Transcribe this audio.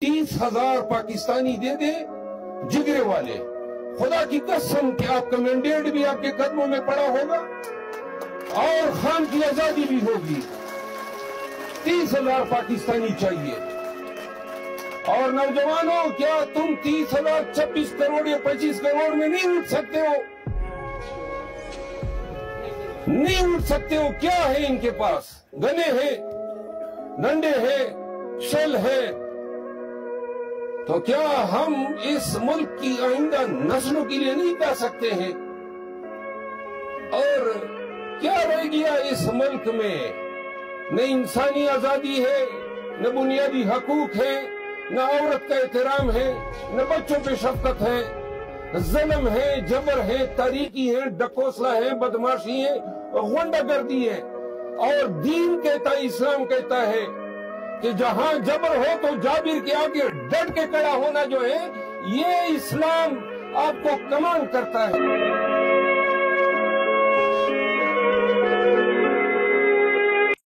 30,000 पाकिस्तानी दे दे जिगरे वाले, खुदा की कसम कि आपका मैंडेट भी आपके कदमों में पड़ा होगा और खान की आजादी भी होगी। 30,000 पाकिस्तानी चाहिए। और नौजवानों, क्या तुम 30,000 26 करोड़ या 25 करोड़ में नहीं उठ सकते हो? नहीं उठ सकते हो? क्या है इनके पास? गने हैं, डंडे हैं, शेल है। तो क्या हम इस मुल्क की आइंदा नस्लों के लिए नहीं कर सकते हैं? और क्या रह गया इस मुल्क में? न इंसानी आजादी है, न बुनियादी हकूक है, न औरत का एहतराम है, न बच्चों पे शफकत है, ज़ुल्म है, जबर है, तारीकी है, डकोसला है, बदमाशी है, गुंडागर्दी है। और दीन कहता है, इस्लाम कहता है कि जहां जबर हो तो जाबिर के आगे डट के खड़ा होना जो है, ये इस्लाम आपको कमांड करता है।